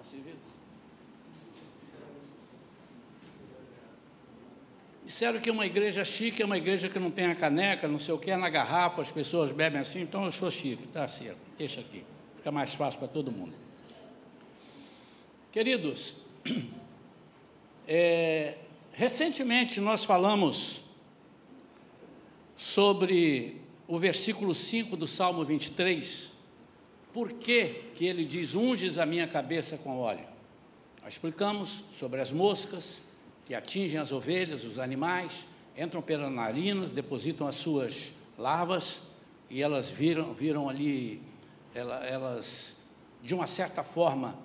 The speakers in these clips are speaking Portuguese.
serviço. Disseram que uma igreja chique é uma igreja que não tem a caneca, não sei o que, é na garrafa, as pessoas bebem assim, então eu sou chique, tá certo, deixa aqui, fica mais fácil para todo mundo. Queridos, recentemente nós falamos sobre o versículo 5 do Salmo 23, por que ele diz, unges a minha cabeça com óleo? Nós explicamos sobre as moscas, que atingem as ovelhas, os animais, entram pelas narinas, depositam as suas larvas, e elas viram ali, elas, de uma certa forma,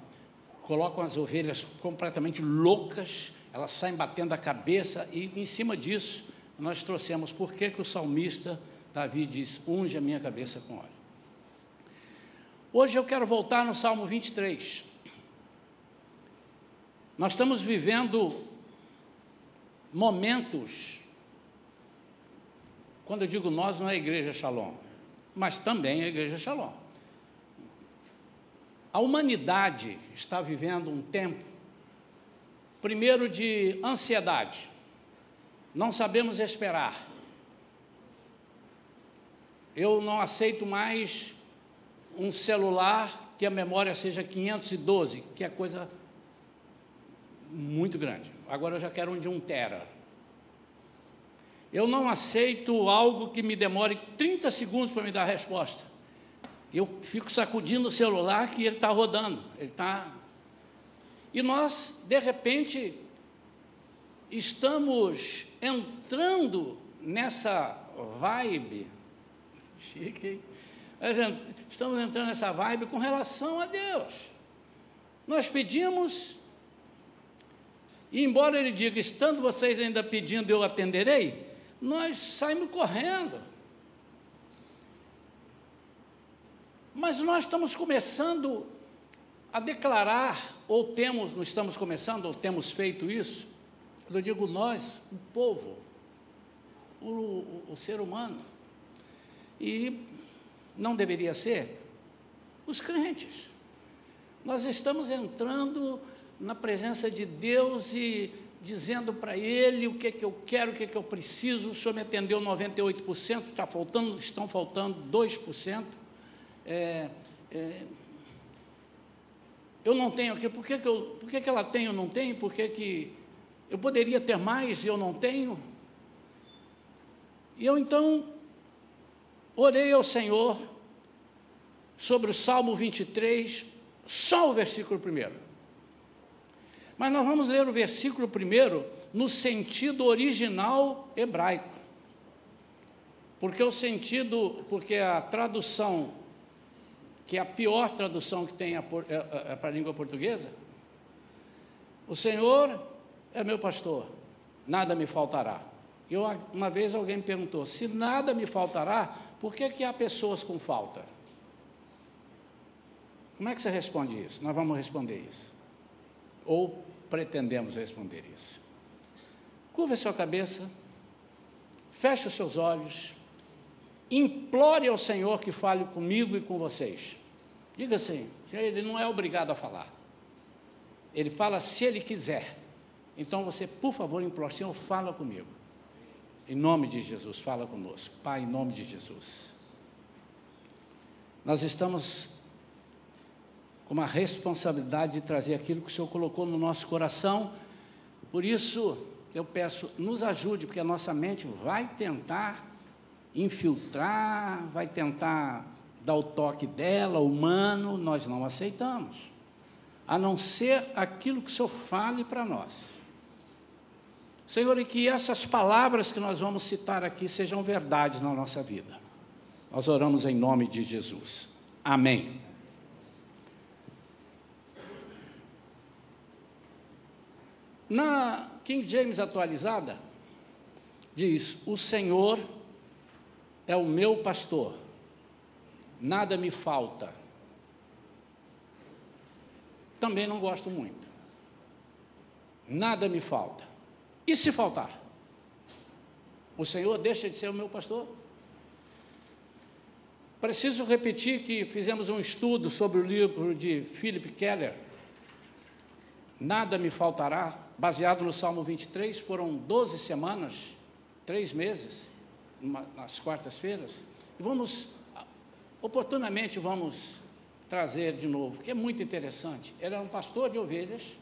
colocam as ovelhas completamente loucas, elas saem batendo a cabeça, e em cima disso, nós trouxemos por que o salmista Davi diz, unge a minha cabeça com óleo. Hoje eu quero voltar no Salmo 23. Nós estamos vivendo momentos, quando eu digo nós, não é a Igreja Shalom, mas também é a Igreja Shalom. A humanidade está vivendo um tempo, primeiro, de ansiedade, não sabemos esperar. Eu não aceito mais um celular que a memória seja 512, que é coisa muito grande. Agora eu já quero um de 1 tera. Eu não aceito algo que me demore 30 segundos para me dar a resposta. Eu fico sacudindo o celular que ele está rodando. E nós, de repente, estamos entrando nessa vibe, chique, hein? Estamos entrando nessa vibe com relação a Deus. Nós pedimos, e embora Ele diga, estando vocês ainda pedindo, eu atenderei, nós saímos correndo. Mas nós estamos começando a declarar, ou estamos começando, ou temos feito isso, eu digo nós, o povo, o ser humano, e não deveria ser os crentes. Nós estamos entrando na presença de Deus e dizendo para Ele o que é que eu quero, o que é que eu preciso. O Senhor me atendeu 98%, estão faltando 2%. Eu não tenho aquilo, por que ela tem e eu não tenho? Por que eu poderia ter mais e eu não tenho? E eu então orei ao Senhor sobre o Salmo 23, só o versículo 1. Mas nós vamos ler o versículo 1 no sentido original hebraico. Porque a tradução, que é a pior tradução que tem para a língua portuguesa, o Senhor é meu pastor, nada me faltará. Uma vez alguém me perguntou, se nada me faltará, por que há pessoas com falta? Como é que você responde isso? Nós vamos responder isso. Ou pretendemos responder isso. Curva a sua cabeça, feche os seus olhos, implore ao Senhor que fale comigo e com vocês. Diga assim, Ele não é obrigado a falar. Ele fala se Ele quiser. Então você, por favor, implore, Senhor, fala comigo. Em nome de Jesus, fala conosco. Pai, em nome de Jesus. Nós estamos com uma responsabilidade de trazer aquilo que o Senhor colocou no nosso coração. Por isso, eu peço, nos ajude, porque a nossa mente vai tentar infiltrar, vai tentar dar o toque dela, humano, nós não aceitamos. A não ser aquilo que o Senhor fale para nós. Senhor, e que essas palavras que nós vamos citar aqui sejam verdades na nossa vida. Nós oramos em nome de Jesus. Amém. Na King James atualizada, diz, o Senhor é o meu pastor, nada me falta. Também não gosto muito. Nada me falta. E se faltar? O Senhor deixa de ser o meu pastor? Preciso repetir que fizemos um estudo sobre o livro de Philip Keller, nada me faltará, baseado no Salmo 23, foram 12 semanas, 3 meses, nas quartas-feiras, e oportunamente vamos trazer de novo, que é muito interessante. Ele era um pastor de ovelhas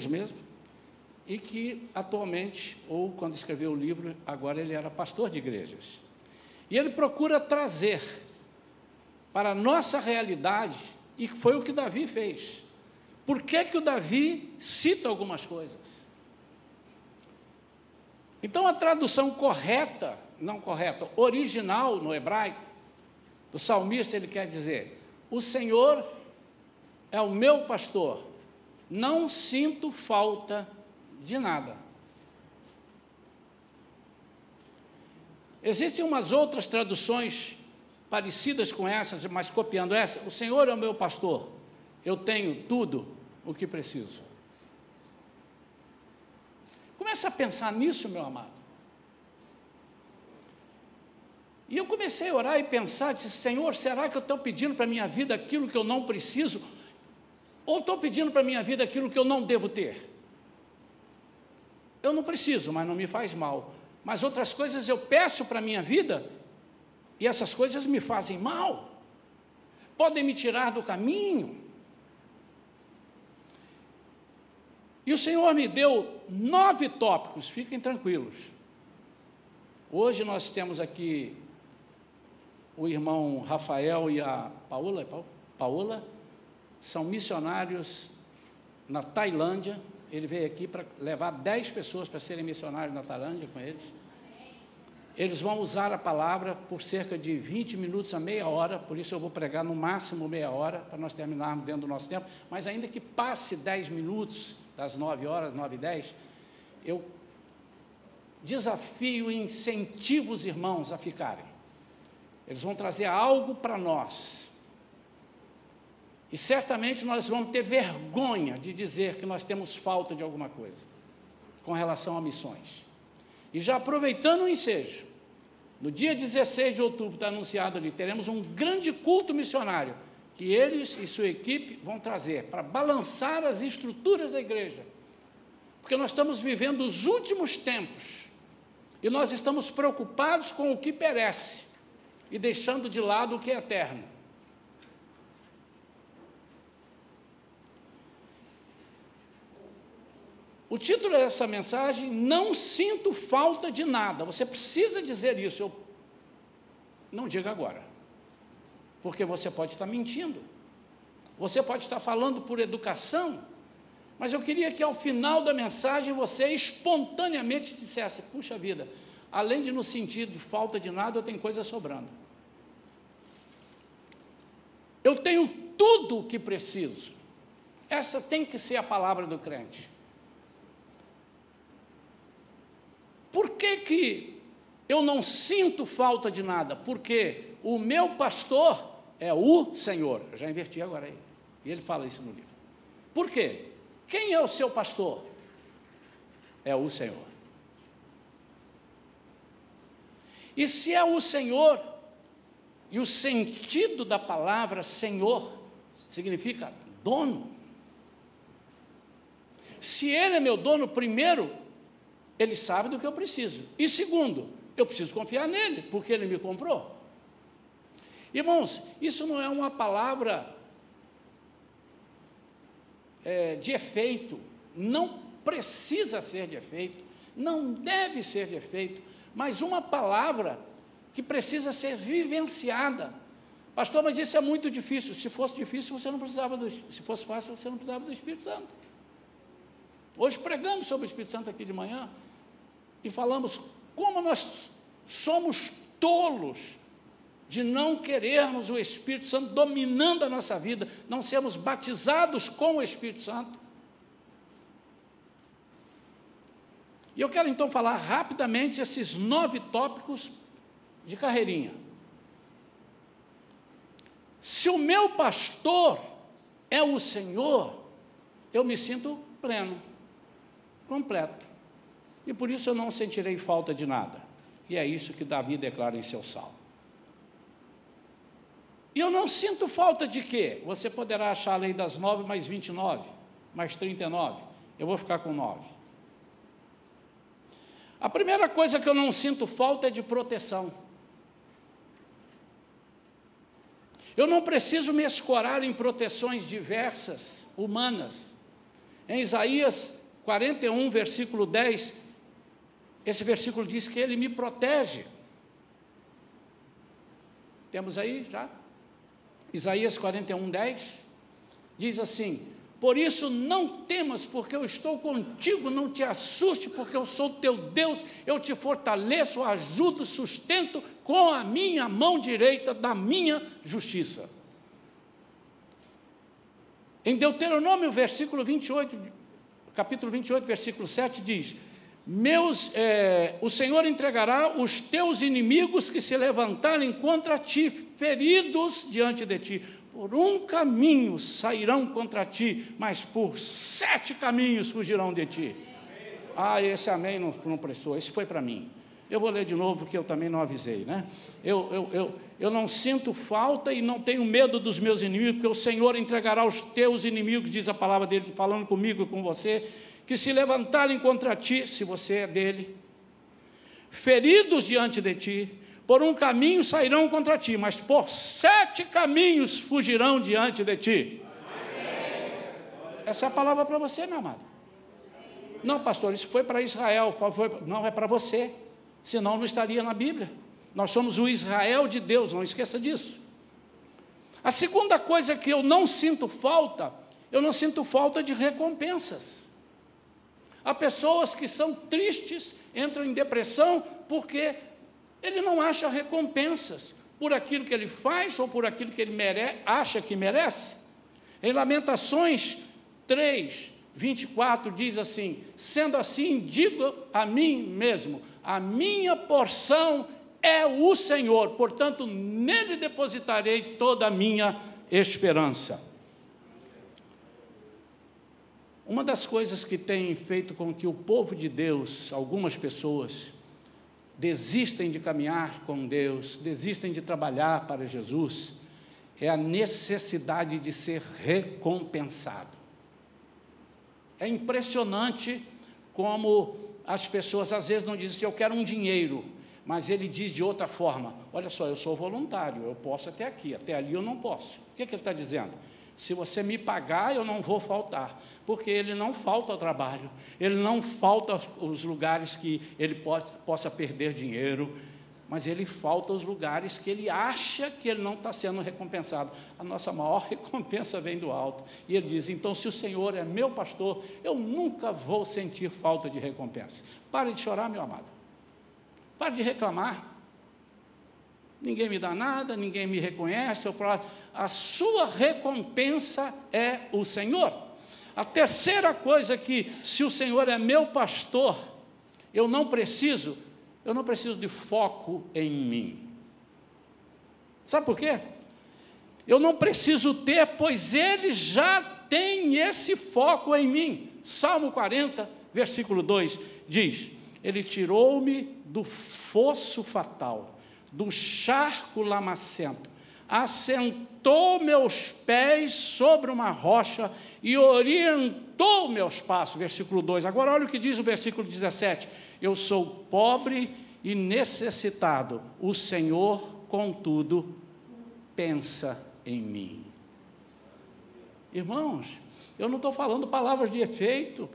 mesmo, e que atualmente, ou quando escreveu o livro, agora ele era pastor de igrejas. E ele procura trazer para a nossa realidade, e foi o que Davi fez. Por que o Davi cita algumas coisas? Então, a tradução correta, não correta, original no hebraico, do salmista, ele quer dizer: o Senhor é o meu pastor, não sinto falta de nada. Existem umas outras traduções parecidas com essas, mas copiando essa: o Senhor é o meu pastor, eu tenho tudo o que preciso. Comece a pensar nisso, meu amado. E eu comecei a orar e pensar, disse: Senhor, será que eu estou pedindo para a minha vida aquilo que eu não preciso? Ou estou pedindo para a minha vida aquilo que eu não devo ter? Eu não preciso, mas não me faz mal. Mas outras coisas eu peço para a minha vida, e essas coisas me fazem mal. Podem me tirar do caminho. E o Senhor me deu 9 tópicos, fiquem tranquilos. Hoje nós temos aqui o irmão Rafael e a Paola, são missionários na Tailândia. Ele veio aqui para levar 10 pessoas para serem missionários na Tailândia com eles. Eles vão usar a palavra por cerca de 20 minutos a meia hora, por isso eu vou pregar no máximo meia hora, para nós terminarmos dentro do nosso tempo, mas ainda que passe 10 minutos, das 9 horas, 9h10, eu desafio e incentivo os irmãos a ficarem. Eles vão trazer algo para nós. E certamente nós vamos ter vergonha de dizer que nós temos falta de alguma coisa com relação a missões. E já aproveitando o ensejo, no dia 16 de outubro, está anunciado ali, teremos um grande culto missionário, que eles e sua equipe vão trazer para balançar as estruturas da igreja. Porque nós estamos vivendo os últimos tempos, e nós estamos preocupados com o que perece, e deixando de lado o que é eterno. O título dessa mensagem: não sinto falta de nada. Você precisa dizer isso. Não diga agora, porque você pode estar mentindo, você pode estar falando por educação, mas eu queria que ao final da mensagem você espontaneamente dissesse: puxa vida, além de no sentido de falta de nada, eu tenho coisa sobrando. Eu tenho tudo o que preciso. Essa tem que ser a palavra do crente. Por que eu não sinto falta de nada? Porque o meu pastor é o Senhor. Eu já inverti agora aí. E ele fala isso no livro. Por quê? Quem é o seu pastor? É o Senhor. E se é o Senhor, e o sentido da palavra Senhor significa dono. Se Ele é meu dono, primeiro, Ele sabe do que eu preciso. E segundo, eu preciso confiar nele, porque Ele me comprou. Irmãos, isso não é uma palavra de efeito, não precisa ser de efeito, não deve ser de efeito, mas uma palavra que precisa ser vivenciada. Pastor, mas isso é muito difícil. Se fosse difícil, você não precisava se fosse fácil, você não precisava do Espírito Santo. Hoje pregamos sobre o Espírito Santo aqui de manhã, e falamos como nós somos tolos de não querermos o Espírito Santo dominando a nossa vida, não sermos batizados com o Espírito Santo. E eu quero então falar rapidamente esses 9 tópicos de carreirinha. Se o meu pastor é o Senhor, eu me sinto pleno, completo. E por isso eu não sentirei falta de nada. E é isso que Davi declara em seu salmo. E eu não sinto falta de quê? Você poderá achar a lei das 9 mais 29, mais 39. Eu vou ficar com 9. A primeira coisa que eu não sinto falta é de proteção. Eu não preciso me escorar em proteções diversas, humanas. Em Isaías 41, versículo 10, esse versículo diz que Ele me protege. Temos aí já? Isaías 41, 10, diz assim: por isso não temas, porque eu estou contigo, não te assuste, porque eu sou teu Deus, eu te fortaleço, ajudo, sustento com a minha mão direita da minha justiça. Em Deuteronômio, capítulo 28, versículo 7, diz: o Senhor entregará os teus inimigos que se levantarem contra ti, feridos diante de ti. Por um caminho sairão contra ti, mas por 7 caminhos fugirão de ti. Esse amém não prestou, esse foi para mim. Eu vou ler de novo, porque eu também não avisei, né? Eu não sinto falta e não tenho medo dos meus inimigos, porque o Senhor entregará os teus inimigos, diz a palavra dele, falando comigo e com você, que se levantarem contra ti, se você é dele, feridos diante de ti. Por um caminho sairão contra ti, mas por 7 caminhos fugirão diante de ti. Amém. Essa é a palavra para você, meu amado. Não, pastor, isso foi para Israel. Não, é para você. Senão não estaria na Bíblia. Nós somos o Israel de Deus, não esqueça disso. A segunda coisa que eu não sinto falta de recompensas. Há pessoas que são tristes, entram em depressão, porque ele não acha recompensas por aquilo que ele faz ou por aquilo que ele acha que merece. Em Lamentações 3, 24, diz assim: sendo assim, digo a mim mesmo, a minha porção é o Senhor, portanto, nele depositarei toda a minha esperança. Uma das coisas que tem feito com que o povo de Deus, algumas pessoas, desistem de caminhar com Deus, desistem de trabalhar para Jesus, é a necessidade de ser recompensado. É impressionante como as pessoas às vezes não dizem assim: eu quero um dinheiro, mas ele diz de outra forma: olha só, eu sou voluntário, eu posso até aqui, até ali eu não posso. O que ele está dizendo? Se você me pagar, eu não vou faltar, porque ele não falta ao trabalho, ele não falta aos lugares que ele possa perder dinheiro, mas ele falta aos lugares que ele acha que ele não está sendo recompensado. A nossa maior recompensa vem do alto. E ele diz: então, se o Senhor é meu pastor, eu nunca vou sentir falta de recompensa. Pare de chorar, meu amado. Pare de reclamar. Ninguém me dá nada, ninguém me reconhece. A sua recompensa é o Senhor. A terceira coisa que, se o Senhor é meu pastor, eu não preciso de foco em mim. Sabe por quê? Eu não preciso ter, pois Ele já tem esse foco em mim. Salmo 40, versículo 2, diz: Ele tirou-me do fosso fatal, do charco lamacento, assentou meus pés sobre uma rocha e orientou meus passos. Versículo 2. Agora olha o que diz o versículo 17: eu sou pobre e necessitado, o Senhor, contudo, pensa em mim. Irmãos, eu não estou falando palavras de efeito,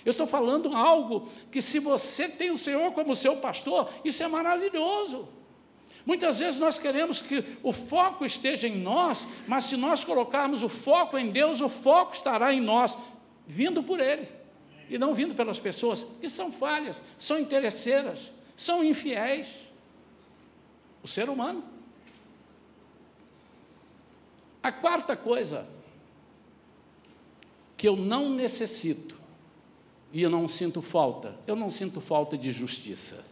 eu estou falando algo que, se você tem o Senhor como seu pastor, isso é maravilhoso. Muitas vezes nós queremos que o foco esteja em nós, mas se nós colocarmos o foco em Deus, o foco estará em nós, vindo por Ele, e não vindo pelas pessoas que são falhas, são interesseiras, são infiéis. O ser humano. A quarta coisa que eu não necessito, e eu não sinto falta de justiça.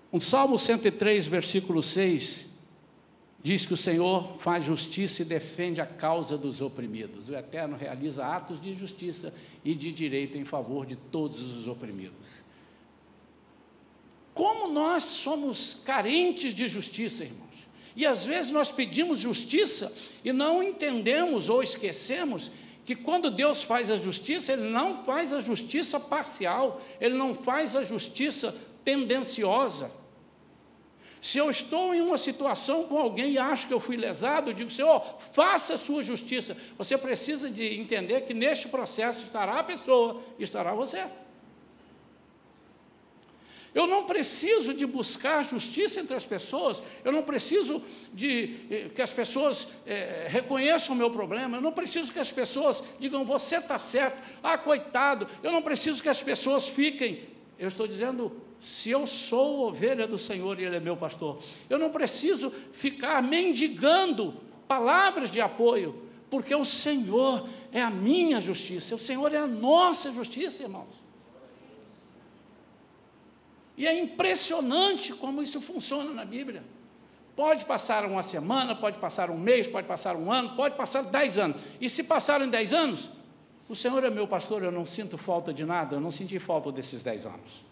O Salmo 103, versículo 6, diz que o Senhor faz justiça e defende a causa dos oprimidos. O Eterno realiza atos de justiça e de direito em favor de todos os oprimidos. Como nós somos carentes de justiça, irmãos. E às vezes nós pedimos justiça e não entendemos ou esquecemos que quando Deus faz a justiça, Ele não faz a justiça parcial, Ele não faz a justiça tendenciosa. Se eu estou em uma situação com alguém e acho que eu fui lesado, eu digo, Senhor, faça a sua justiça. Você precisa de entender que neste processo estará a pessoa e estará você. Eu não preciso de buscar justiça entre as pessoas, eu não preciso de que as pessoas reconheçam o meu problema, eu não preciso que as pessoas digam, você está certo, coitado, eu não preciso que as pessoas fiquem, eu estou dizendo, se eu sou ovelha do Senhor e Ele é meu pastor, eu não preciso ficar mendigando palavras de apoio, porque o Senhor é a minha justiça, o Senhor é a nossa justiça, irmãos. E é impressionante como isso funciona na Bíblia. Pode passar uma semana, pode passar um mês, pode passar um ano, pode passar 10 anos. E se passarem 10 anos, o Senhor é meu pastor, eu não sinto falta de nada, eu não senti falta desses 10 anos.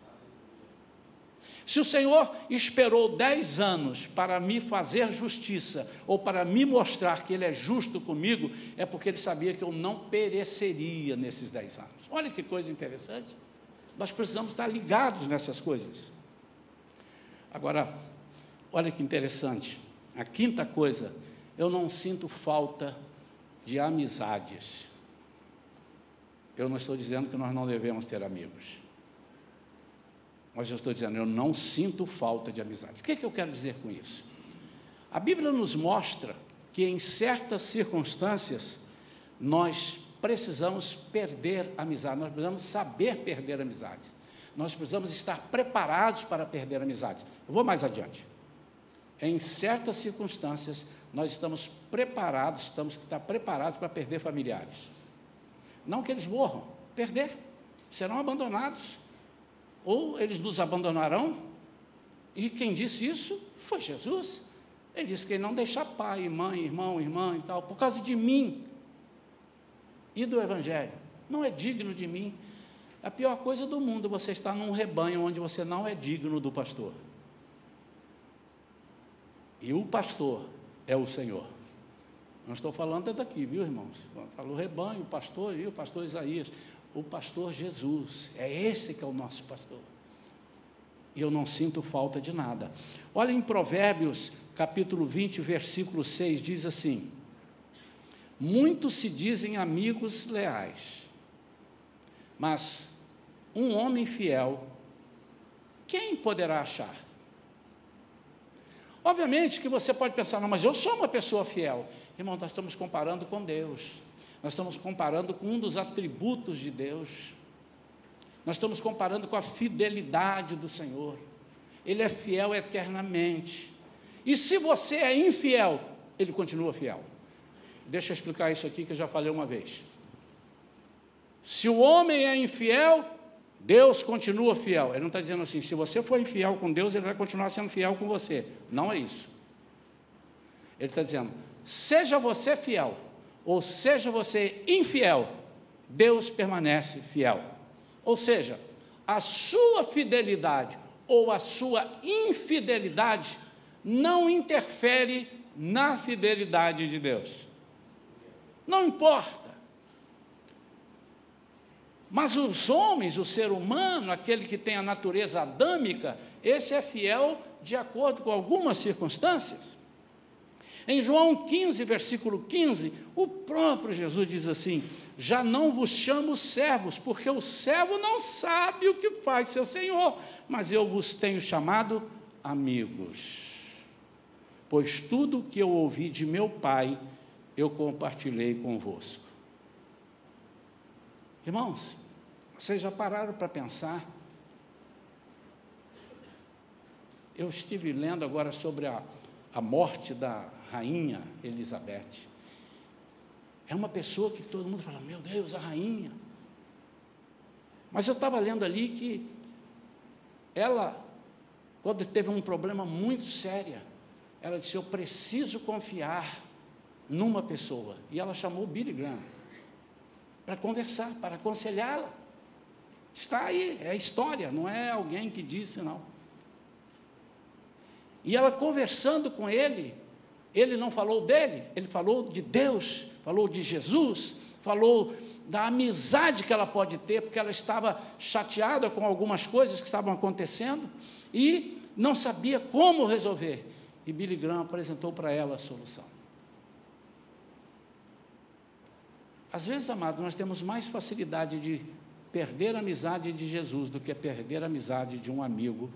Se o Senhor esperou 10 anos para me fazer justiça, ou para me mostrar que Ele é justo comigo, é porque Ele sabia que eu não pereceria nesses 10 anos. Olha que coisa interessante. Nós precisamos estar ligados nessas coisas. Agora, olha que interessante. A quinta coisa, eu não sinto falta de amizades. Eu não estou dizendo que nós não devemos ter amigos. Mas eu estou dizendo, eu não sinto falta de amizades. O que eu quero dizer com isso? A Bíblia nos mostra que em certas circunstâncias, nós precisamos perder amizade, nós precisamos saber perder amizades, nós precisamos estar preparados para perder amizades. Eu vou mais adiante. Em certas circunstâncias, nós estamos preparados, temos que estar preparados para perder familiares. Não que eles morram, perder, serão abandonados, ou eles nos abandonarão, e quem disse isso foi Jesus. Ele disse que ele não deixa pai, mãe, irmão, irmã e tal, por causa de mim e do Evangelho. Não é digno de mim. A pior coisa do mundo, você está num rebanho onde você não é digno do pastor. E o pastor é o Senhor. Não estou falando daqui, viu, irmãos? Falo o rebanho, o pastor e o pastor Isaías. O pastor Jesus, é esse que é o nosso pastor. E eu não sinto falta de nada. Olha em Provérbios, capítulo 20, versículo 6, diz assim: muitos se dizem amigos leais, mas um homem fiel, quem poderá achar? Obviamente que você pode pensar, não, mas eu sou uma pessoa fiel. Irmão, nós estamos comparando com Deus, nós estamos comparando com um dos atributos de Deus, nós estamos comparando com a fidelidade do Senhor. Ele é fiel eternamente, e se você é infiel, Ele continua fiel. Deixa eu explicar isso aqui que eu já falei uma vez. Se o homem é infiel, Deus continua fiel. Ele não está dizendo assim, se você for infiel com Deus, Ele vai continuar sendo fiel com você. Não é isso. Ele está dizendo, seja você fiel, ou seja você infiel, Deus permanece fiel. Ou seja, a sua fidelidade ou a sua infidelidade não interfere na fidelidade de Deus. Não importa. Mas os homens, o ser humano, aquele que tem a natureza adâmica, esse é fiel de acordo com algumas circunstâncias. Em João 15, versículo 15, o próprio Jesus diz assim, já não vos chamo servos, porque o servo não sabe o que faz seu senhor, mas eu vos tenho chamado amigos. Pois tudo o que eu ouvi de meu Pai, eu compartilhei convosco. Irmãos, vocês já pararam para pensar? Eu estive lendo agora sobre a morte da rainha Elizabeth. É uma pessoa que todo mundo fala, meu Deus, a rainha. Mas eu estava lendo ali que ela, quando teve um problema muito sério, ela disse, eu preciso confiar numa pessoa. E ela chamou Billy Graham para conversar, para aconselhá-la. Está aí, é história, não é alguém que disse, não. E ela conversando com ele não falou dele, ele falou de Deus, falou de Jesus, falou da amizade que ela pode ter, porque ela estava chateada com algumas coisas que estavam acontecendo e não sabia como resolver. E Billy Graham apresentou para ela a solução. Às vezes, amados, nós temos mais facilidade de perder a amizade de Jesus do que perder a amizade de um amigo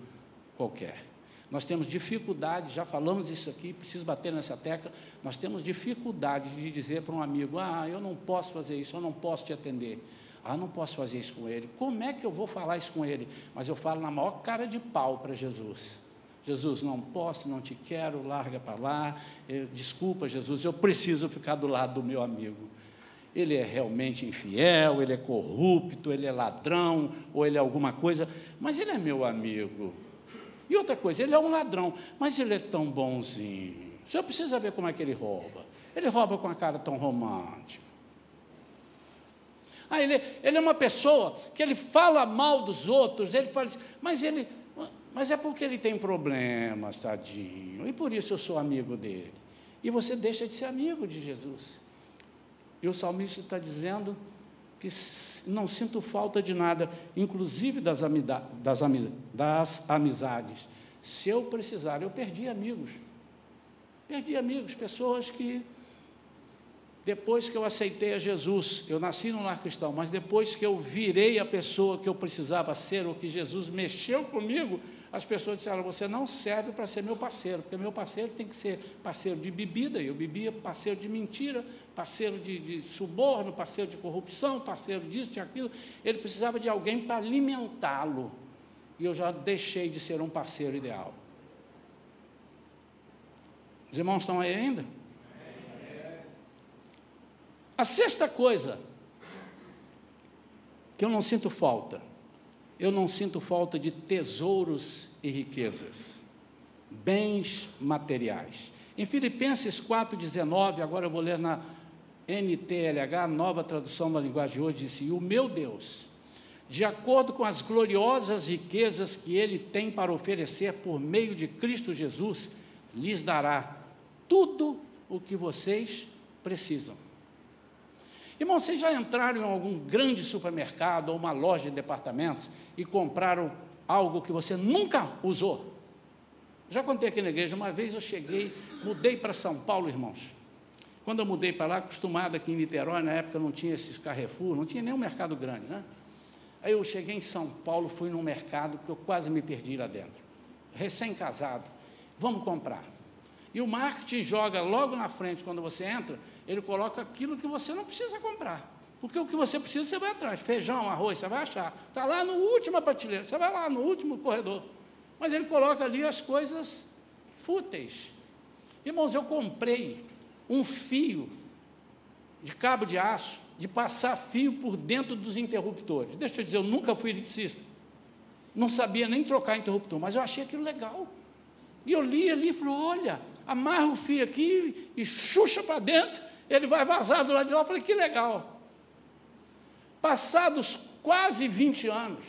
qualquer. Nós temos dificuldade, já falamos isso aqui, preciso bater nessa tecla, nós temos dificuldade de dizer para um amigo, eu não posso fazer isso, eu não posso te atender, não posso fazer isso com ele, como é que eu vou falar isso com ele? Mas eu falo na maior cara de pau para Jesus, Jesus, não posso, não te quero, larga para lá, desculpa Jesus, eu preciso ficar do lado do meu amigo, ele é realmente infiel, ele é corrupto, ele é ladrão, ou ele é alguma coisa, mas ele é meu amigo. E outra coisa, ele é um ladrão, mas ele é tão bonzinho. O senhor precisa ver como é que ele rouba. Ele rouba com a cara tão romântica. Ele é uma pessoa que ele fala mal dos outros, ele fala assim, mas é porque ele tem problemas, tadinho, e por isso eu sou amigo dele. E você deixa de ser amigo de Jesus. E o salmista está dizendo que não sinto falta de nada, inclusive das amizades. Se eu precisar, eu perdi amigos, pessoas que, depois que eu aceitei a Jesus, eu nasci num lar cristão, mas depois que eu virei a pessoa que eu precisava ser, ou que Jesus mexeu comigo, as pessoas disseram, você não serve para ser meu parceiro, porque meu parceiro tem que ser parceiro de bebida, eu bebia, parceiro de mentira, parceiro de suborno, parceiro de corrupção, parceiro disso, de aquilo, ele precisava de alguém para alimentá-lo, e eu já deixei de ser um parceiro ideal. Os irmãos estão aí ainda? A sexta coisa que eu não sinto falta de tesouros e riquezas, bens materiais. Em Filipenses 4,19, agora eu vou ler na NTLH, nova tradução da linguagem de hoje, disse, e o meu Deus, de acordo com as gloriosas riquezas que Ele tem para oferecer por meio de Cristo Jesus, lhes dará tudo o que vocês precisam. Irmão, vocês já entraram em algum grande supermercado ou uma loja de departamentos e compraram algo que você nunca usou? Já contei aqui na igreja, uma vez eu cheguei, mudei para São Paulo, irmãos. Quando eu mudei para lá, acostumado aqui em Niterói, na época não tinha esses Carrefour, não tinha nenhum mercado grande, né? Aí eu cheguei em São Paulo, fui num mercado que eu quase me perdi lá dentro. Recém-casado, vamos comprar. E o marketing joga logo na frente, quando você entra, ele coloca aquilo que você não precisa comprar. Porque o que você precisa, você vai atrás. Feijão, arroz, você vai achar. Está lá no última prateleira, você vai lá no último corredor. Mas ele coloca ali as coisas fúteis. Irmãos, eu comprei um fio de cabo de aço, de passar fio por dentro dos interruptores. Deixa eu dizer, eu nunca fui eletricista. Não sabia nem trocar interruptor, mas eu achei aquilo legal. E eu li ali e falei, olha, amarra o fio aqui e xuxa para dentro, ele vai vazar do lado de lá. Eu falei, que legal. Passados quase 20 anos,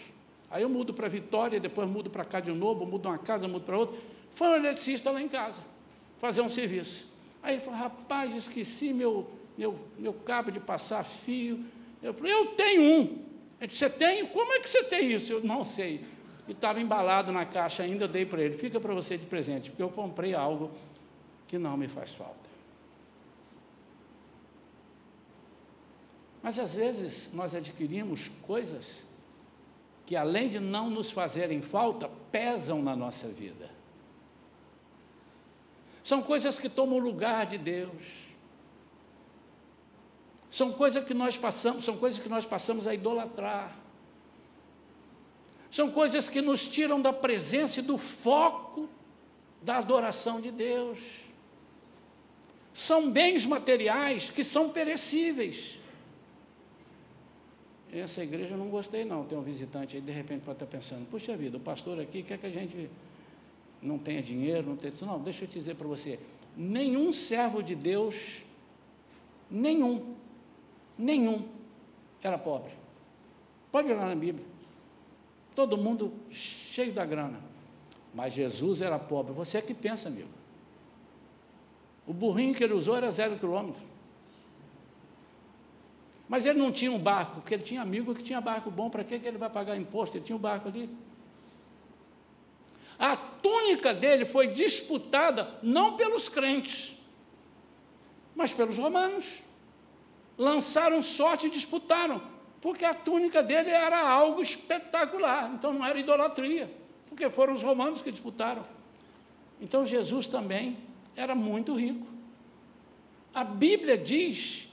aí eu mudo para Vitória, depois mudo para cá de novo, mudo uma casa, mudo para outra, foi um eletricista lá em casa, fazer um serviço. Aí ele falou, rapaz, esqueci meu cabo de passar fio. Eu falei, eu tenho um. Ele disse, você tem? Como é que você tem isso? Eu não sei. E estava embalado na caixa ainda, eu dei para ele, fica para você de presente, porque eu comprei algo que não me faz falta. Mas, às vezes, nós adquirimos coisas que, além de não nos fazerem falta, pesam na nossa vida. São coisas que tomam o lugar de Deus. São coisas que nós passamos a idolatrar. São coisas que nos tiram da presença e do foco da adoração de Deus. São bens materiais que são perecíveis. Essa igreja eu não gostei não, tem um visitante aí, de repente pode estar pensando, puxa vida, o pastor aqui quer que a gente não tenha dinheiro, não tenha... Não, deixa eu te dizer para você, nenhum servo de Deus, nenhum, era pobre. Pode olhar na Bíblia. Todo mundo cheio da grana. Mas Jesus era pobre. Você é que pensa, amigo. O burrinho que ele usou era 0 quilômetro. Mas ele não tinha um barco, porque ele tinha amigo que tinha barco bom. Para que ele vai pagar imposto? Ele tinha um barco ali. A túnica dele foi disputada não pelos crentes, mas pelos romanos. Lançaram sorte e disputaram, porque a túnica dele era algo espetacular. Então não era idolatria, porque foram os romanos que disputaram. Então Jesus também era muito rico. A Bíblia diz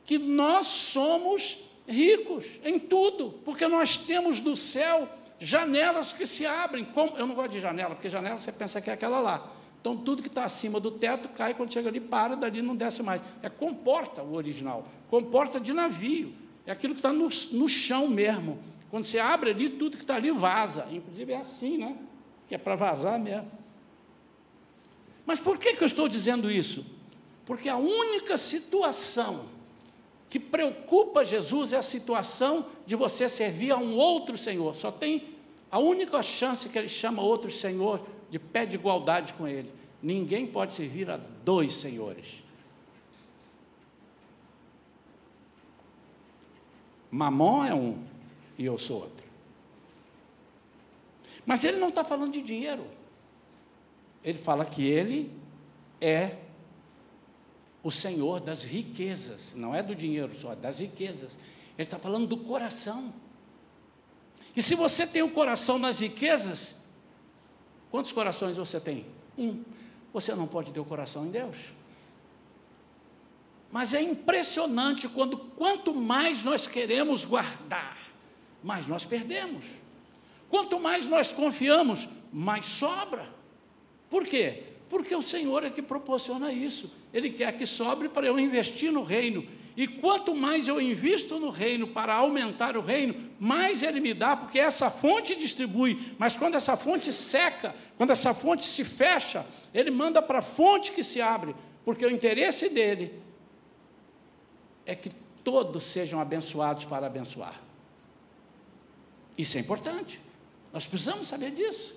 que nós somos ricos em tudo, porque nós temos do céu janelas que se abrem. Eu não gosto de janela, porque janela você pensa que é aquela lá. Então, tudo que está acima do teto cai, quando chega ali, para, dali não desce mais. É comporta o original, comporta de navio. É aquilo que está no chão mesmo. Quando você abre ali, tudo que está ali vaza. Inclusive é assim, né? Que é para vazar mesmo. Mas por que eu estou dizendo isso? Porque a única situação que preocupa Jesus é a situação de você servir a um outro Senhor. Só tem a única chance que ele chama outro Senhor de pé de igualdade com ele. Ninguém pode servir a 2 senhores. Mamon é um e eu sou outro. Mas ele não está falando de dinheiro. Ele fala que ele é o Senhor das riquezas, não é do dinheiro só, é das riquezas. Ele está falando do coração. E se você tem o coração nas riquezas, quantos corações você tem? Um. Você não pode ter o coração em Deus. Mas é impressionante quanto mais nós queremos guardar, mais nós perdemos. Quanto mais nós confiamos, mais sobra. Por quê? Porque o Senhor é que proporciona isso. Ele quer que sobre para eu investir no reino. E quanto mais eu invisto no reino para aumentar o reino, mais Ele me dá, porque essa fonte distribui. Mas quando essa fonte seca, quando essa fonte se fecha, Ele manda para a fonte que se abre, porque o interesse dEle é que todos sejam abençoados para abençoar. Isso é importante. Nós precisamos saber disso.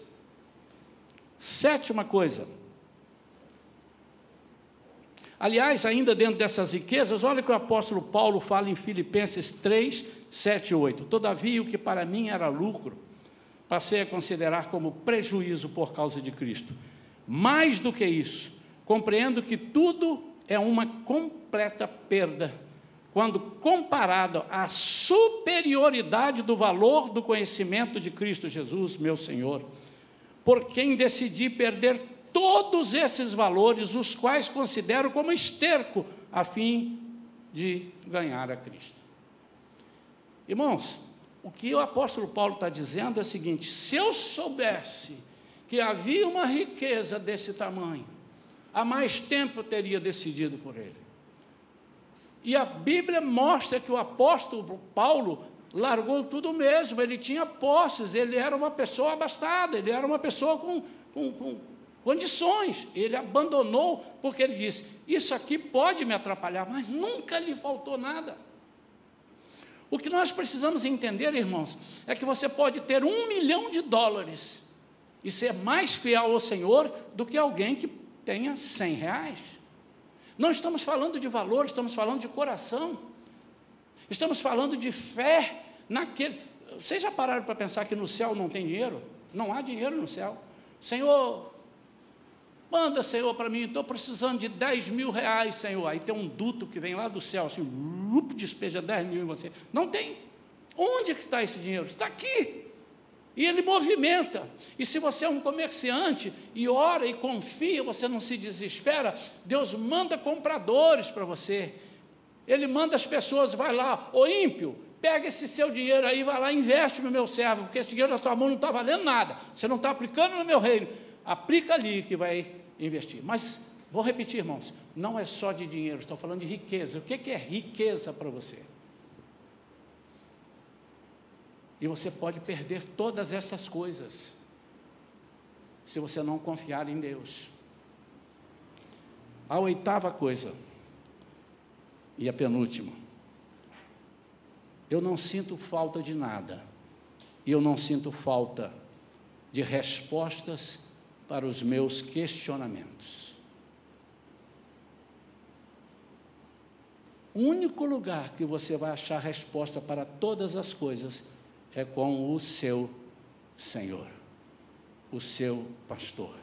7ª coisa. Aliás, ainda dentro dessas riquezas, olha o que o apóstolo Paulo fala em Filipenses 3, 7 e 8. Todavia, o que para mim era lucro, passei a considerar como prejuízo por causa de Cristo. Mais do que isso, compreendo que tudo é uma completa perda, quando comparado à superioridade do valor do conhecimento de Cristo Jesus, meu Senhor, por quem decidi perder todos esses valores, os quais considero como esterco, a fim de ganhar a Cristo. Irmãos, o que o apóstolo Paulo está dizendo é o seguinte: se eu soubesse que havia uma riqueza desse tamanho, há mais tempo eu teria decidido por ele. E a Bíblia mostra que o apóstolo Paulo largou tudo mesmo, ele tinha posses, ele era uma pessoa abastada, ele era uma pessoa com condições, ele abandonou, porque ele disse, isso aqui pode me atrapalhar, mas nunca lhe faltou nada. O que nós precisamos entender, irmãos, é que você pode ter $1 milhão e ser mais fiel ao Senhor do que alguém que tenha R$100. Não estamos falando de valor, estamos falando de coração, estamos falando de fé naquele. Vocês já pararam para pensar que no céu não tem dinheiro? Não há dinheiro no céu. Senhor, manda, Senhor, para mim, estou precisando de R$10 mil, Senhor. Aí tem um duto que vem lá do céu, assim, despeja 10 mil em você. Não tem. Onde que está esse dinheiro? Está aqui. E ele movimenta. E se você é um comerciante e ora e confia, você não se desespera, Deus manda compradores para você. Ele manda as pessoas, vai lá, ô ímpio, pega esse seu dinheiro aí, vai lá e investe no meu servo, porque esse dinheiro na tua mão não está valendo nada, você não está aplicando no meu reino, aplica ali que vai investir. Mas, vou repetir, irmãos, não é só de dinheiro, estou falando de riqueza. O que é riqueza para você? E você pode perder todas essas coisas, se você não confiar em Deus. A 8ª coisa, e a penúltima, eu não sinto falta de nada, e eu não sinto falta de respostas para os meus questionamentos. O único lugar que você vai achar resposta para todas as coisas é com o seu Senhor, o seu pastor.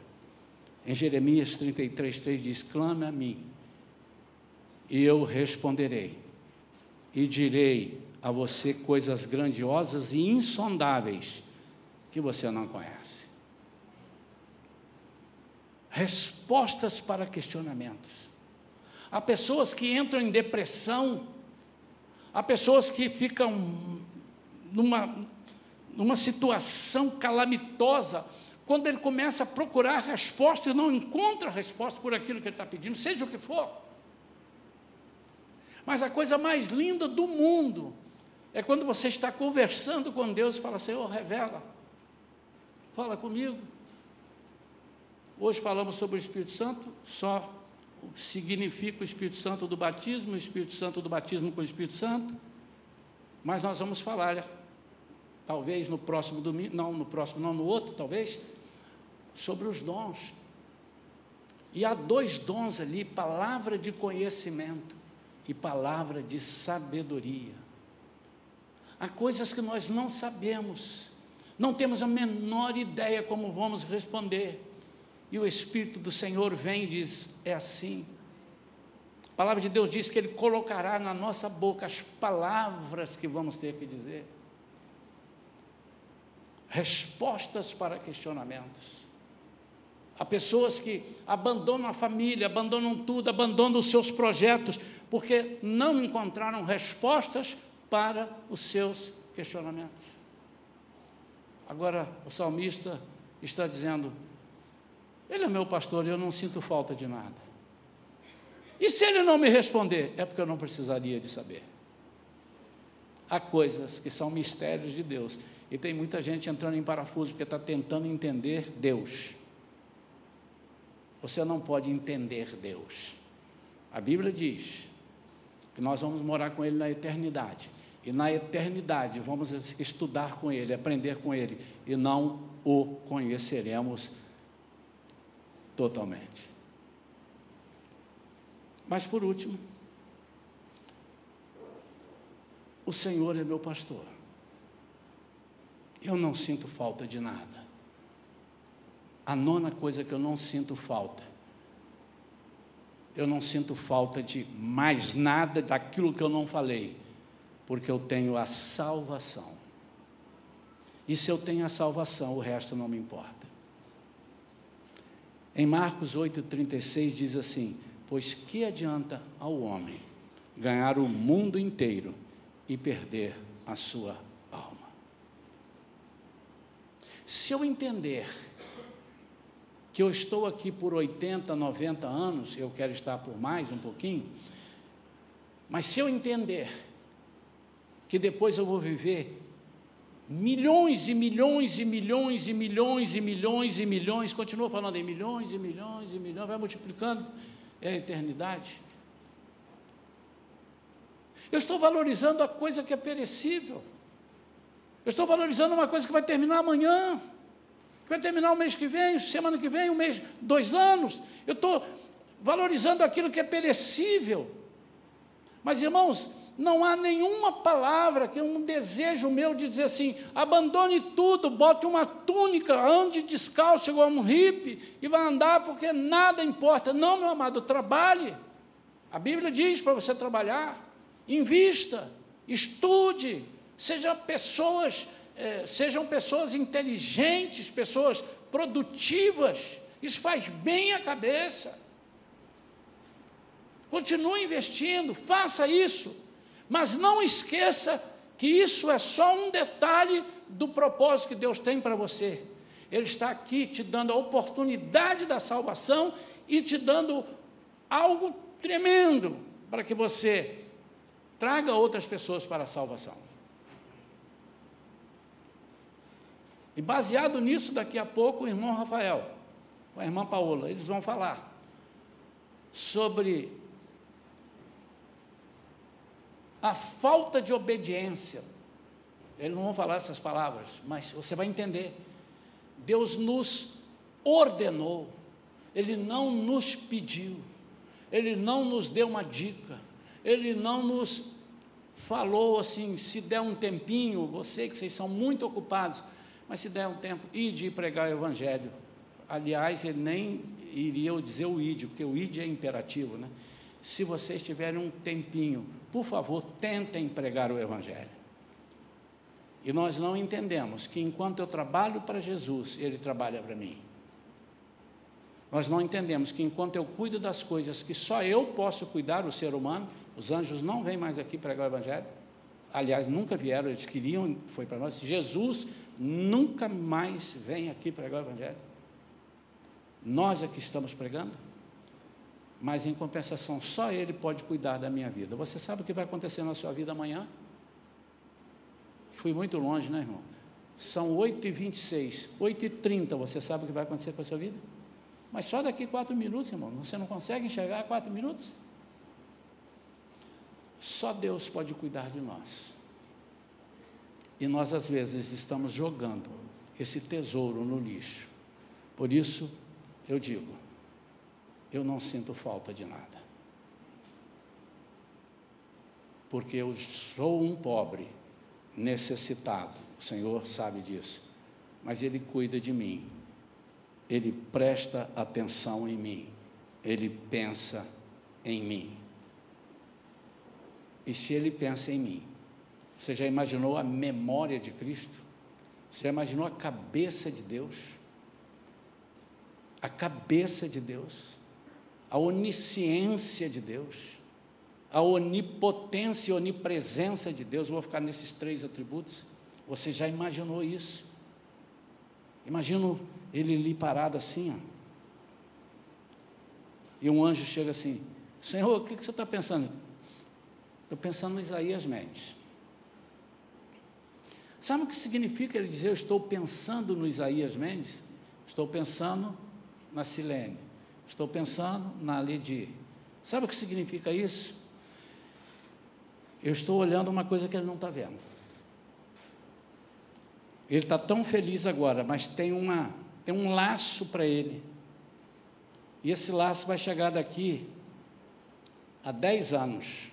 Em Jeremias 33:3 diz: clame a mim, e eu responderei, e direi a você coisas grandiosas e insondáveis que você não conhece. Respostas para questionamentos. Há pessoas que entram em depressão, há pessoas que ficam numa situação calamitosa, quando ele começa a procurar resposta e não encontra resposta por aquilo que ele está pedindo, seja o que for. Mas a coisa mais linda do mundo é quando você está conversando com Deus e fala: Senhor, revela, fala comigo. Hoje falamos sobre o Espírito Santo, só significa o Espírito Santo do batismo, o Espírito Santo do batismo com o Espírito Santo, mas nós vamos falar, talvez no próximo domingo, no outro talvez, sobre os dons. E há 2 dons ali: palavra de conhecimento e palavra de sabedoria. Há coisas que nós não sabemos, não temos a menor ideia como vamos responder, e o Espírito do Senhor vem e diz: é assim. A palavra de Deus diz que Ele colocará na nossa boca as palavras que vamos ter que dizer. Respostas para questionamentos. Há pessoas que abandonam a família, abandonam tudo, abandonam os seus projetos, porque não encontraram respostas para os seus questionamentos. Agora, o salmista está dizendo: Ele é meu pastor e eu não sinto falta de nada. E se Ele não me responder, é porque eu não precisaria de saber. Há coisas que são mistérios de Deus, e tem muita gente entrando em parafuso, porque está tentando entender Deus. Você não pode entender Deus. A Bíblia diz que nós vamos morar com Ele na eternidade, e na eternidade vamos estudar com Ele, aprender com Ele, e não o conheceremos totalmente. Mas por último, o Senhor é meu pastor, eu não sinto falta de nada. A 9ª coisa que eu não sinto falta, eu não sinto falta de mais nada daquilo que eu não falei, porque eu tenho a salvação. E se eu tenho a salvação, o resto não me importa. Em Marcos 8,36 diz assim: pois que adianta ao homem ganhar o mundo inteiro e perder a sua alma? Se eu entender que eu estou aqui por 80, 90 anos, eu quero estar por mais um pouquinho, mas se eu entender que depois eu vou viver milhões e milhões e milhões e milhões e milhões e milhões, continua falando em milhões e milhões e milhões, vai multiplicando, é a eternidade. Eu estou valorizando a coisa que é perecível, eu estou valorizando uma coisa que vai terminar amanhã, que vai terminar o mês que vem, semana que vem, 2 anos, eu estou valorizando aquilo que é perecível. Mas, irmãos, não há nenhuma palavra, que é um desejo meu de dizer assim: abandone tudo, bote uma túnica, ande descalço igual um hippie e vai andar porque nada importa. Não, meu amado, trabalhe. A Bíblia diz para você trabalhar, invista, estude, sejam pessoas inteligentes, pessoas produtivas. Isso faz bem à cabeça. Continue investindo, faça isso. Mas não esqueça que isso é só um detalhe do propósito que Deus tem para você. Ele está aqui te dando a oportunidade da salvação e te dando algo tremendo para que você traga outras pessoas para a salvação. E baseado nisso, daqui a pouco, o irmão Rafael, com a irmã Paola, eles vão falar sobre a falta de obediência. Eles não vão falar essas palavras, mas você vai entender. Deus nos ordenou, Ele não nos pediu, Ele não nos deu uma dica, Ele não nos falou assim, se der um tempinho, eu sei que vocês são muito ocupados, mas se der um tempo, ide pregar o Evangelho. Aliás, ele nem iria dizer o ide, porque o ide é imperativo, né? Se vocês tiverem um tempinho, por favor, tentem pregar o Evangelho. E nós não entendemos que enquanto eu trabalho para Jesus, Ele trabalha para mim. Nós não entendemos que enquanto eu cuido das coisas que só eu posso cuidar, o ser humano, os anjos não vêm mais aqui pregar o Evangelho. Aliás, nunca vieram, eles queriam, foi para nós. Jesus nunca mais vem aqui pregar o Evangelho. Nós aqui estamos pregando, mas em compensação, só Ele pode cuidar da minha vida. Você sabe o que vai acontecer na sua vida amanhã? Fui muito longe, né, irmão? São 8h26, 8h30, você sabe o que vai acontecer com a sua vida? Mas só daqui 4 minutos, irmão, você não consegue enxergar 4 minutos? Só Deus pode cuidar de nós. E nós, às vezes, estamos jogando esse tesouro no lixo. Por isso, eu digo, eu não sinto falta de nada. Porque eu sou um pobre, necessitado, o Senhor sabe disso, mas Ele cuida de mim, Ele presta atenção em mim, Ele pensa em mim. E se Ele pensa em mim, você já imaginou a memória de Cristo? Você já imaginou a cabeça de Deus? A cabeça de Deus, a onisciência de Deus, a onipotência e onipresença de Deus. Eu vou ficar nesses 3 atributos. Você já imaginou isso? Imagino Ele ali parado assim, ó. E um anjo chega assim: Senhor, o que você está pensando? Estou pensando no Isaías Mendes. Sabe o que significa ele dizer, eu estou pensando no Isaías Mendes? Estou pensando na Silene, estou pensando na Ledi. Sabe o que significa isso? Eu estou olhando uma coisa que ele não está vendo. Ele está tão feliz agora, mas tem um laço para ele. E esse laço vai chegar daqui a 10 anos.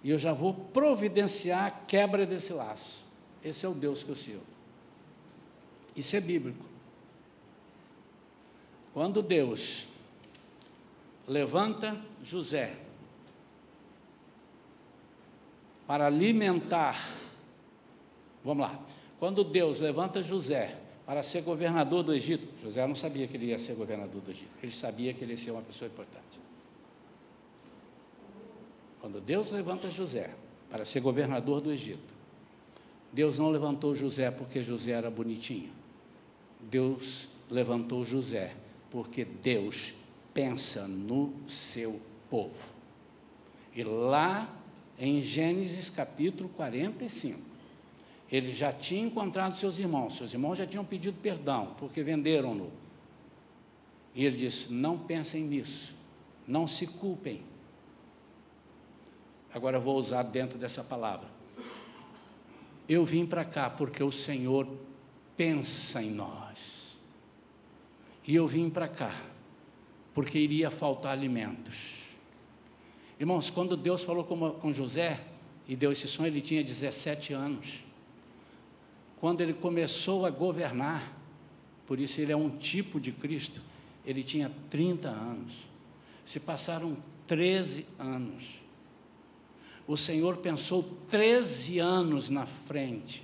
E eu já vou providenciar a quebra desse laço. Esse é o Deus que eu sirvo. Isso é bíblico. Quando Deus levanta José para alimentar, vamos lá, quando Deus levanta José para ser governador do Egito, José não sabia que ele ia ser governador do Egito, ele sabia que ele ia ser uma pessoa importante. Quando Deus levanta José para ser governador do Egito, Deus não levantou José porque José era bonitinho. Deus levantou José porque Deus pensa no seu povo. E lá em Gênesis capítulo 45, ele já tinha encontrado seus irmãos já tinham pedido perdão, porque venderam-no. E ele disse, não pensem nisso, não se culpem. Agora eu vou usar dentro dessa palavra. Eu vim para cá porque o Senhor pensa em nós. E eu vim para cá porque iria faltar alimentos. Irmãos, quando Deus falou com José e deu esse sonho, ele tinha 17 anos. Quando ele começou a governar, por isso ele é um tipo de Cristo, ele tinha 30 anos. Se passaram 13 anos. O Senhor pensou 13 anos na frente.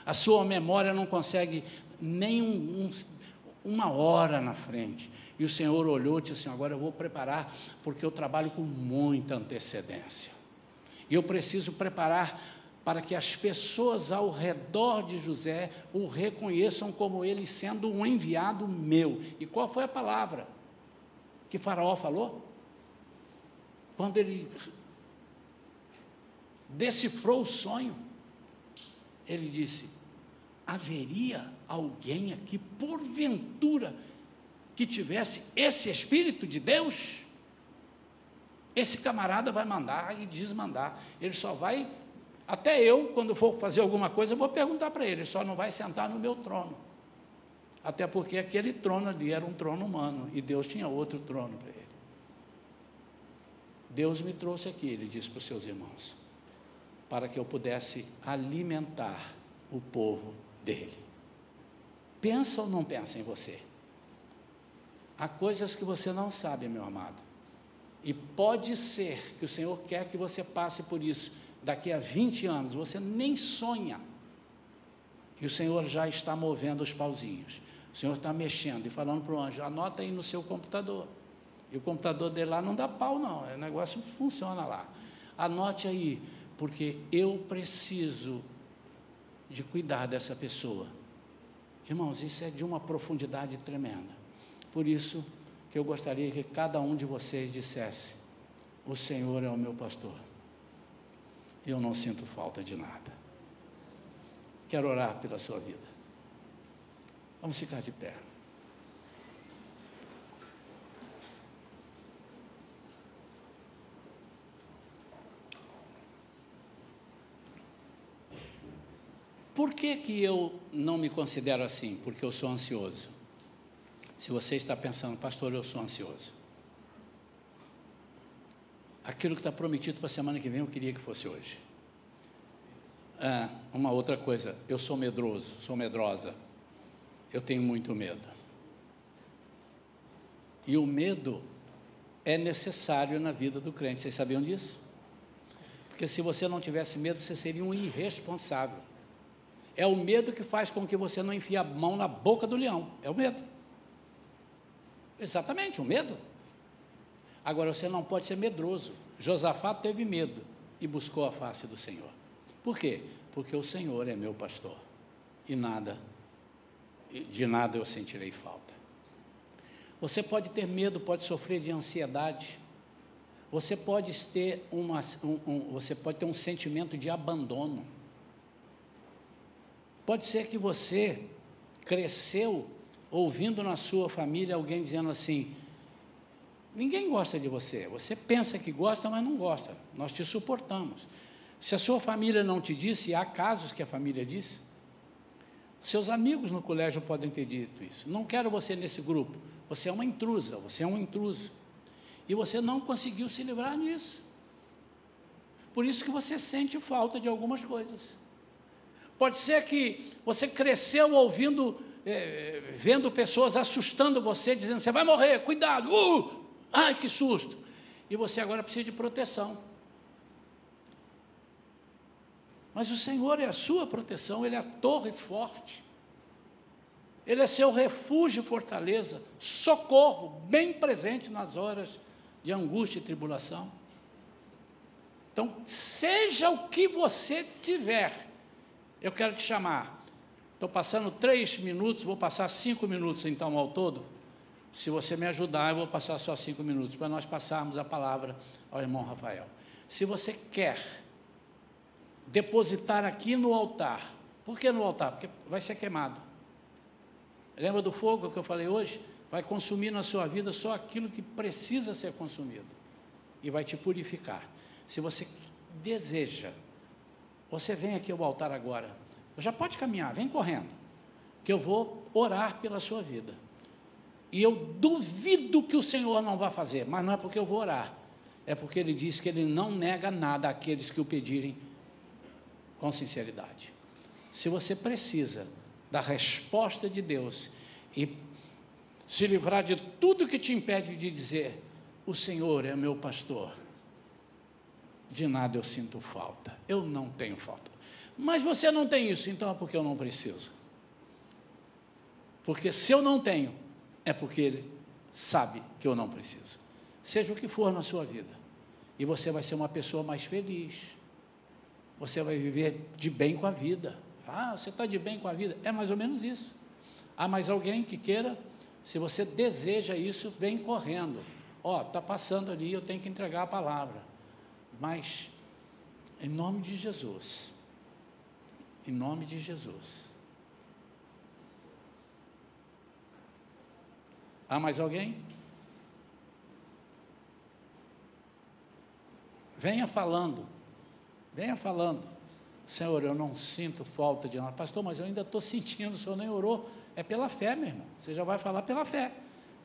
A sua memória não consegue nem uma hora na frente. E o Senhor olhou e disse assim, agora eu vou preparar, porque eu trabalho com muita antecedência. E eu preciso preparar para que as pessoas ao redor de José o reconheçam como ele sendo um enviado meu. E qual foi a palavra que Faraó falou? Quando ele decifrou o sonho, ele disse, haveria alguém aqui, porventura, que tivesse esse Espírito de Deus? Esse camarada vai mandar e desmandar, ele só vai Até eu, quando for fazer alguma coisa, eu vou perguntar para ele, só não vai sentar no meu trono. Até porque aquele trono ali era um trono humano, e Deus tinha outro trono para ele. Deus me trouxe aqui, ele disse para os seus irmãos, para que eu pudesse alimentar o povo dele. Pensa ou não pensa em você? Há coisas que você não sabe, meu amado. E pode ser que o Senhor quer que você passe por isso daqui a 20 anos, você nem sonha. E o Senhor já está movendo os pauzinhos. O Senhor está mexendo e falando para o anjo, anota aí no seu computador. E o computador dele lá não dá pau, não. O negócio funciona lá. Anote aí, porque eu preciso de cuidar dessa pessoa. Irmãos, isso é de uma profundidade tremenda. Por isso que eu gostaria que cada um de vocês dissesse, o Senhor é o meu pastor. Eu não sinto falta de nada. Quero orar pela sua vida. Vamos ficar de pé. Por que que eu não me considero assim? Porque eu sou ansioso. Se você está pensando, pastor, eu sou ansioso. Aquilo que está prometido para a semana que vem, eu queria que fosse hoje. Uma outra coisa, eu sou medroso, sou medrosa. Eu tenho muito medo. E o medo é necessário na vida do crente. Vocês sabiam disso? Porque se você não tivesse medo, você seria um irresponsável. É o medo que faz com que você não enfie a mão na boca do leão. É o medo. Exatamente, o medo. Agora, você não pode ser medroso. Josafá teve medo e buscou a face do Senhor. Por quê? Porque o Senhor é meu pastor. E de nada eu sentirei falta. Você pode ter medo, pode sofrer de ansiedade. Você pode ter você pode ter um sentimento de abandono. Pode ser que você cresceu ouvindo na sua família alguém dizendo assim, ninguém gosta de você, você pensa que gosta, mas não gosta, nós te suportamos. Se a sua família não te disse, há casos que a família disse, seus amigos no colégio podem ter dito isso, não quero você nesse grupo, você é uma intrusa, você é um intruso, e você não conseguiu se livrar disso, por isso que você sente falta de algumas coisas. Pode ser que você cresceu ouvindo, vendo pessoas assustando você, dizendo, você vai morrer, cuidado, ai que susto, e você agora precisa de proteção. Mas o Senhor é a sua proteção, Ele é a torre forte, Ele é seu refúgio e fortaleza, socorro, bem presente nas horas de angústia e tribulação. Então, seja o que você tiver, eu quero te chamar. Estou passando 3 minutos, vou passar 5 minutos então ao todo. Se você me ajudar, eu vou passar só 5 minutos, para nós passarmos a palavra ao irmão Rafael. Se você quer depositar aqui no altar, por que no altar? Porque vai ser queimado. Lembra do fogo que eu falei hoje? Vai consumir na sua vida só aquilo que precisa ser consumido. E vai te purificar. Se você deseja, você vem aqui ao altar agora, já pode caminhar, vem correndo, que eu vou orar pela sua vida, e eu duvido que o Senhor não vá fazer, mas não é porque eu vou orar, é porque Ele diz que Ele não nega nada àqueles que o pedirem com sinceridade. Se você precisa da resposta de Deus, e se livrar de tudo que te impede de dizer, o Senhor é meu pastor, de nada eu sinto falta, eu não tenho falta. Mas você não tem isso, então é porque eu não preciso. Porque se eu não tenho, é porque Ele sabe que eu não preciso. Seja o que for na sua vida, e você vai ser uma pessoa mais feliz, você vai viver de bem com a vida. Você está de bem com a vida? É mais ou menos isso. Há mais alguém que queira? Se você deseja isso, vem correndo. Está passando ali, eu tenho que entregar a palavra. Mas, em nome de Jesus, em nome de Jesus. Há mais alguém? Venha falando, venha falando. Senhor, eu não sinto falta de nada. Pastor, mas eu ainda estou sentindo, o senhor nem orou. É pela fé, meu irmão. Você já vai falar pela fé.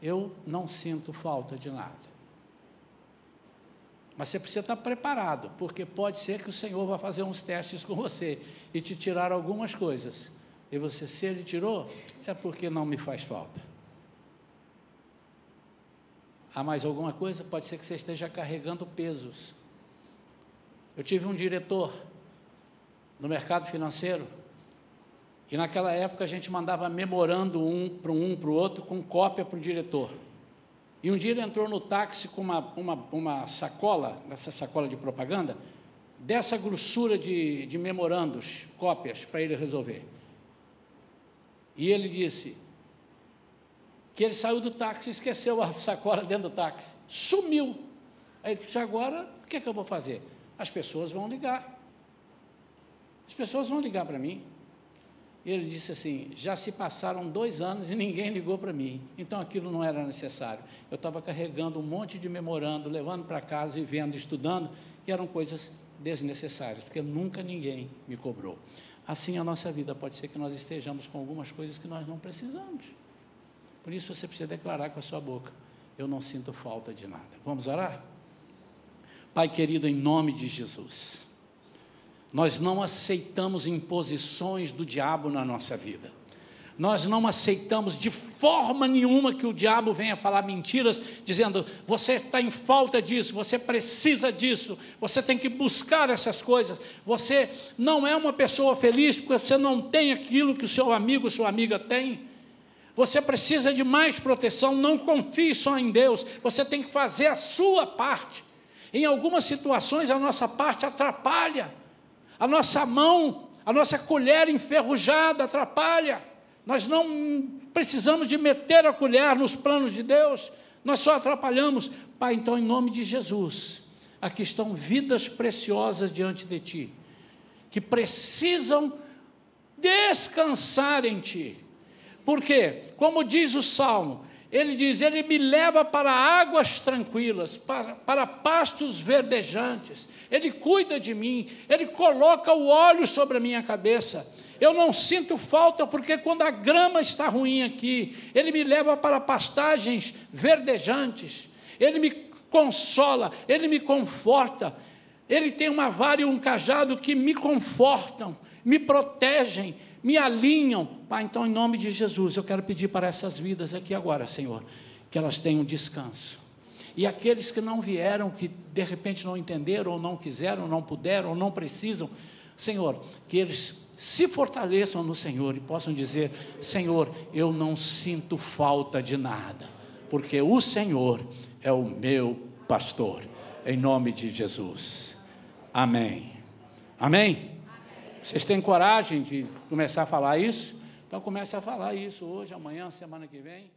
Eu não sinto falta de nada. Mas você precisa estar preparado, porque pode ser que o Senhor vá fazer uns testes com você e te tirar algumas coisas. E você, se Ele tirou, é porque não me faz falta. Há mais alguma coisa? Pode ser que você esteja carregando pesos. Eu tive um diretor no mercado financeiro, e naquela época a gente mandava memorando um para o outro, com cópia para o diretor. E um dia ele entrou no táxi com uma sacola, essa sacola de propaganda, dessa grossura de memorandos, cópias, para ele resolver. E ele disse que ele saiu do táxi e esqueceu a sacola dentro do táxi. Sumiu. Aí ele disse, agora, o que é que eu vou fazer? As pessoas vão ligar. As pessoas vão ligar para mim. E ele disse assim, já se passaram 2 anos e ninguém ligou para mim. Então, aquilo não era necessário. Eu estava carregando um monte de memorando, levando para casa e vendo, estudando, e eram coisas desnecessárias, porque nunca ninguém me cobrou. Assim, a nossa vida pode ser que nós estejamos com algumas coisas que nós não precisamos. Por isso, você precisa declarar com a sua boca, eu não sinto falta de nada. Vamos orar? Pai querido, em nome de Jesus, nós não aceitamos imposições do diabo na nossa vida. Nós não aceitamos de forma nenhuma que o diabo venha falar mentiras, dizendo, você está em falta disso, você precisa disso, você tem que buscar essas coisas, você não é uma pessoa feliz porque você não tem aquilo que o seu amigo, sua amiga tem. Você precisa de mais proteção, não confie só em Deus, você tem que fazer a sua parte. Em algumas situações a nossa parte atrapalha, a nossa mão, a nossa colher enferrujada atrapalha. Nós não precisamos de meter a colher nos planos de Deus, nós só atrapalhamos. Pai, então, em nome de Jesus, aqui estão vidas preciosas diante de Ti, que precisam descansar em Ti. Por quê? Como diz o Salmo, ele diz, ele me leva para águas tranquilas, para pastos verdejantes, ele cuida de mim, ele coloca o óleo sobre a minha cabeça. Eu não sinto falta, porque quando a grama está ruim aqui, ele me leva para pastagens verdejantes, ele me consola, ele me conforta, ele tem uma vara e um cajado que me confortam, me protegem, me alinham. Pai, então, em nome de Jesus, eu quero pedir para essas vidas aqui agora, Senhor, que elas tenham descanso. E aqueles que não vieram, que de repente não entenderam, ou não quiseram, ou não puderam, ou não precisam, Senhor, que eles se fortaleçam no Senhor e possam dizer, Senhor, eu não sinto falta de nada, porque o Senhor é o meu pastor, em nome de Jesus. Amém. Amém? Vocês têm coragem de começar a falar isso? Então comece a falar isso hoje, amanhã, semana que vem.